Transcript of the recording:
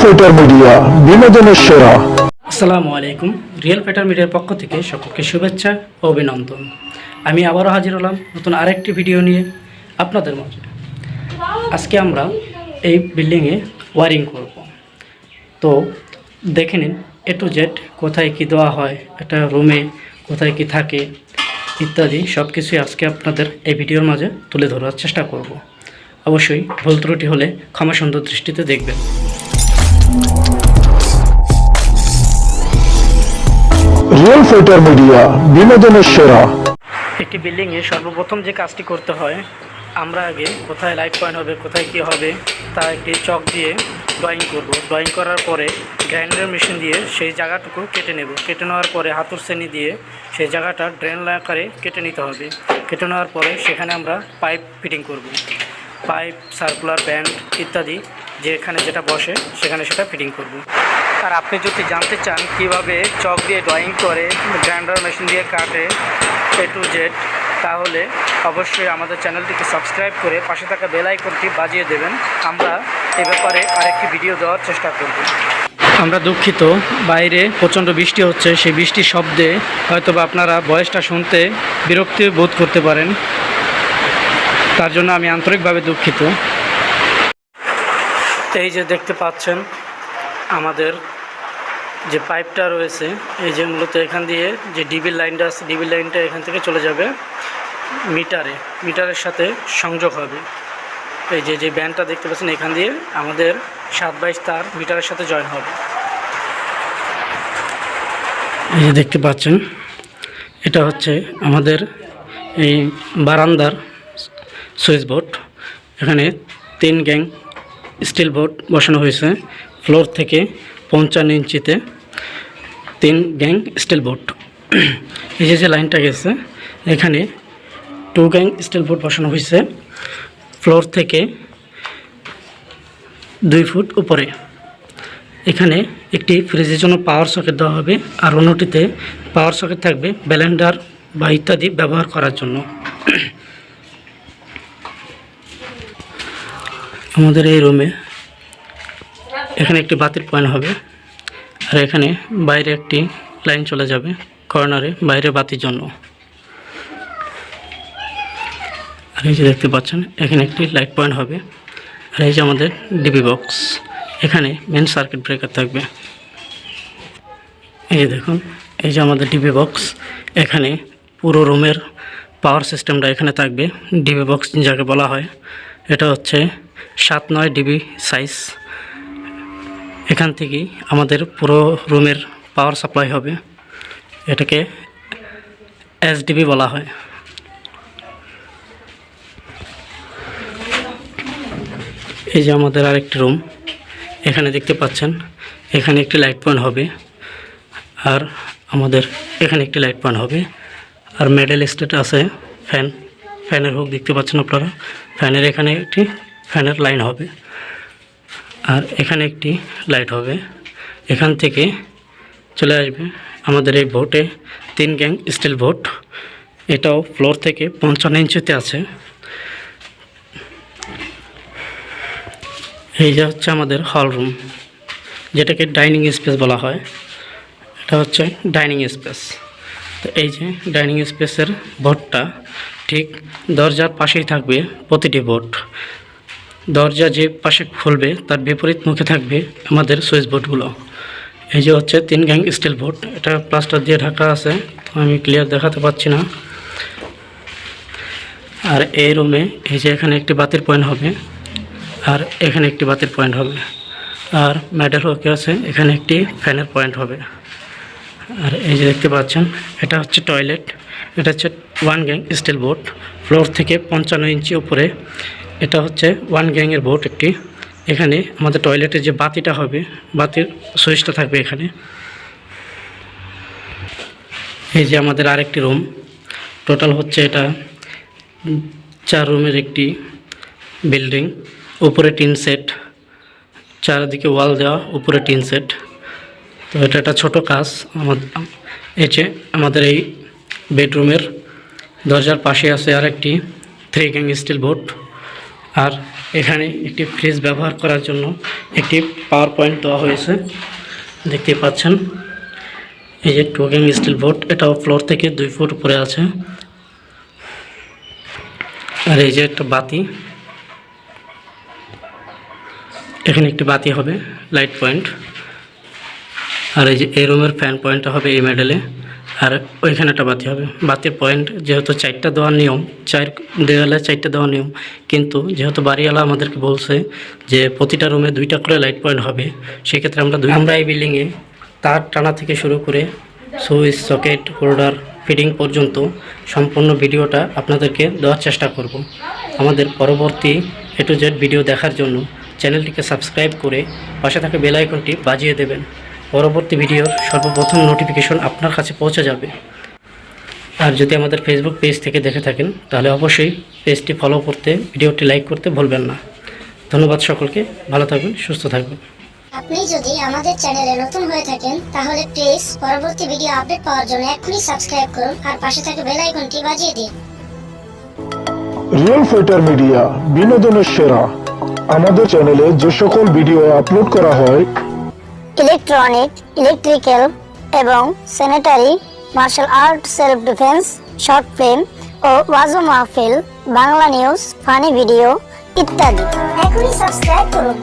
Fighter media বিনোদনের সেরা। আসসালামু আলাইকুম। রিয়েল ফাইটার মিডিয়ার পক্ষ থেকে সকলকে শুভেচ্ছা ও অভিনন্দন। আমি আবারও হাজির হলাম নতুন আরেকটি ভিডিও নিয়ে আপনাদের মাঝে। আজকে আমরা এই বিল্ডিংয়ে ওয়ারিং করব। তো দেখে নিন এ টু জেড কোথায় কী দেওয়া হয়, একটা রুমে কোথায় কী থাকে ইত্যাদি সব কিছুই আজকে আপনাদের এই ভিডিওর মাঝে তুলে ধরার চেষ্টা করব। অবশ্যই ভুল ত্রুটি হলে ক্ষমা সুন্দর দৃষ্টিতে দেখবেন। রিয়েল ফাইটার মিডিয়া বিনোদনের সেরা। একটি বিল্ডিংয়ে সর্বপ্রথম যে কাজটি করতে হয়, আমরা আগে কোথায় লাইট পয়েন্ট হবে, কোথায় কী হবে তা একটি চক দিয়ে ড্রয়িং করব। ড্রয়িং করার পরে গ্রাইন্ডার মেশিন দিয়ে সেই জায়গাটুকু কেটে নেব। কেটে নেওয়ার পরে হাতুর শ্রেণী দিয়ে সেই জায়গাটা ড্রেন আকারে কেটে নিতে হবে। কেটে নেওয়ার পরে সেখানে আমরা পাইপ ফিটিং করব। পাইপ, সার্কুলার ব্যান্ড ইত্যাদি যেখানে যেটা বসে সেখানে সেটা ফিটিং করব। আর আপনি যদি জানতে চান কিভাবে চক দিয়ে ড্রয়িং করে, গ্রাইন্ডার মেশিন দিয়ে কাটে এ টু জেড, তাহলে অবশ্যই আমাদের চ্যানেলটিকে সাবস্ক্রাইব করে পাশে থাকা বেল আইকনটি বাজিয়ে দেবেন। আমরা এ ব্যাপারে আরেকটি ভিডিও দেওয়ার চেষ্টা করব। আমরা দুঃখিত, বাইরে প্রচণ্ড বৃষ্টি হচ্ছে। সেই বৃষ্টির শব্দে হয়তোবা আপনারা ভয়েসটা শুনতে বিরক্তি বোধ করতে পারেন, তার জন্য আমি আন্তরিকভাবে দুঃখিত। এই যে দেখতে পাচ্ছেন আমাদের যে পাইপটা রয়েছে, এই যে মূলত এখান দিয়ে যে ডিবির লাইনটা আছে, ডিবির লাইনটা এখান থেকে চলে যাবে মিটারের সাথে সংযোগ হবে। এই যে ব্যান্ডটা দেখতে পাচ্ছেন, এখান দিয়ে আমাদের 7/22 তার মিটারের সাথে জয়েন হবে। এই যে দেখতে পাচ্ছেন এটা হচ্ছে আমাদের এই বারান্দার সুইচ বোর্ড। এখানে 3 গ্যাং স্টিল বোর্ড বসানো হয়েছে। ফ্লোর থেকে 55 ইঞ্চিতে 3 গ্যাং স্টিল বোর্ড। এই যে লাইনটা গেছে, এখানে 2 গ্যাং স্টিল বোর্ড বসানো হয়েছে ফ্লোর থেকে 2 ফুট উপরে। এখানে একটি ফ্রিজের জন্য পাওয়ার সকেট দেওয়া হবে, আর অন্যটিতে পাওয়ার সকেট থাকবে ব্লেন্ডার বা ইত্যাদি ব্যবহার করার জন্য। আমাদের এই রুমে এখানে একটি বাতির পয়েন্ট হবে, আর এখানে বাইরে একটি লাইন চলে যাবে কর্নারে বাইরে বাতির জন্য। আর এই যে দেখতে পাচ্ছেন এখানে একটি লাইট পয়েন্ট হবে। আর এই যে আমাদের ডিবি বক্স, এখানে মেন সার্কিট ব্রেকার থাকবে। এই যে দেখুন, এই যে আমাদের ডিবি বক্স, এখানে পুরো রুমের পাওয়ার সিস্টেমটা এখানে থাকবে। ডিবি বক্স যাকে বলা হয়, এটা হচ্ছে 7/9 ডিবি সাইজ। এখান থেকেই আমাদের পুরো রুমের পাওয়ার সাপ্লাই হবে। এটাকে এসডিবি বলা হয়। এই যে আমাদের আরেকটি রুম, এখানে দেখতে পাচ্ছেন এখানে একটি লাইট পয়েন্ট হবে, আর আমাদের এখানে একটি লাইট পয়েন্ট হবে। আর মেডেল স্টেট আছে ফ্যানের হুক দেখতে পাচ্ছেন আপনারা। ফ্যানের এখানে একটি ফ্যানের লাইন হবে, আর এখানে একটি লাইট হবে। এখান থেকে চলে আসবে আমাদের এই বোর্ডে 3 গ্যাং স্টিল বোর্ড। এটাও ফ্লোর থেকে 55 ইঞ্চিতে আছে। এই যে হচ্ছে আমাদের হল রুম, যেটাকে ডাইনিং স্পেস বলা হয়। এটা হচ্ছে ডাইনিং স্পেস। তো এই যে ডাইনিং স্পেসের বোর্ডটা ঠিক দরজার পাশেই থাকবে প্রতিটি বোর্ড। দরজা যে পাশে খুলবে তার বিপরীত মুখে থাকবে আমাদের সুইচ বোর্ডগুলো। এই যে হচ্ছে 3 গ্যাং স্টিল বোর্ড, এটা প্লাস্টার দিয়ে ঢাকা আছে, তো আমি ক্লিয়ার দেখাতে পাচ্ছি না। আর এই রুমে এই যে এখানে একটি বাতির পয়েন্ট হবে, আর এখানে একটি বাতির পয়েন্ট হবে, আর মেডেল হুকে আছে, এখানে একটি ফ্যানের পয়েন্ট হবে। আর এই যে দেখতে পাচ্ছেন এটা হচ্ছে টয়লেট। এটা হচ্ছে 1 গ্যাং স্টিল বোর্ড, ফ্লোর থেকে 55 ইঞ্চি উপরে। এটা হচ্ছে 1 গ্যাংয়ের বোর্ড একটি। এখানে আমাদের টয়লেটের যে বাতিটা হবে, বাতির সুইচটা থাকবে এখানে। এই যে আমাদের আরেকটি রুম, টোটাল হচ্ছে এটা 4 রুমের একটি বিল্ডিং। উপরে টিন সেট, চারিদিকে ওয়াল দেওয়া, উপরে টিন সেট। তো এটা একটা ছোটো কাজ। এই যে আমাদের এই বেডরুমের দরজার পাশে আছে আর একটি 3 গ্যাং স্টিল বোর্ড, আর এখানে একটি ফ্রিজ ব্যবহার করার জন্য একটি পাওয়ার পয়েন্ট দেওয়া হয়েছে, দেখতে পাচ্ছেন। এই যে টোকিং স্টিল বোর্ড, এটাও ফ্লোর থেকে 2 ফুট উপরে আছে। আর এই যে একটা বাতি, এখানে একটি বাতি হবে লাইট পয়েন্ট। আর এই যে এই রুমের ফ্যান পয়েন্টটা হবে এই মডেলে, আর ওইখানে একটা বাতি হবে। বাতির পয়েন্ট যেহেতু 4টা দেওয়ার নিয়ম, 4 দেওয়ালে 4টা দেওয়ার নিয়ম, কিন্তু যেহেতু বাড়িওয়ালা আমাদেরকে বলছে যে প্রতিটা রুমে 2টা করে লাইট পয়েন্ট হবে, সেক্ষেত্রে আমরা এই বিল্ডিংয়ে তার টানা থেকে শুরু করে সুইচ, সকেট, হোল্ডার, ফিটিং পর্যন্ত সম্পূর্ণ ভিডিওটা আপনাদেরকে দেওয়ার চেষ্টা করব। আমাদের পরবর্তী A to Z ভিডিও দেখার জন্য চ্যানেলটিকে সাবস্ক্রাইব করে পাশে থাকা বেল আইকনটি বাজিয়ে দেবেন। পরবর্তী ভিডিওর সর্বপ্রথম নোটিফিকেশন আপনার কাছে পৌঁছে যাবে। আর যদি আমাদের ফেসবুক পেজ থেকে দেখে থাকেন তাহলে অবশ্যই পেজটি ফলো করতে, ভিডিওটি লাইক করতে ভুলবেন না। ধন্যবাদ সকলকে, ভালো থাকবেন, সুস্থ থাকবেন। আপনি যদি আমাদের চ্যানেলে নতুন হয়ে থাকেন তাহলে প্লিজ পরবর্তী ভিডিও আপডেট পাওয়ার জন্য এখনই সাবস্ক্রাইব করুন আর পাশে থাকা বেল আইকনটি বাজিয়ে দিন। রিয়েল ফাইটার মিডিয়া, বিনোদনের সেরা। আমাদের চ্যানেলে যে সকল ভিডিও আপলোড করা হয় ইলেকট্রনিক, ইলেকট্রিক্যাল এবং sanitary, martial art, self defence, short film ও ওয়াজ মাহফিল, বাংলা নিউজ, ফানি ভিডিও ইত্যাদি, এখনই সাবস্ক্রাইব করুন।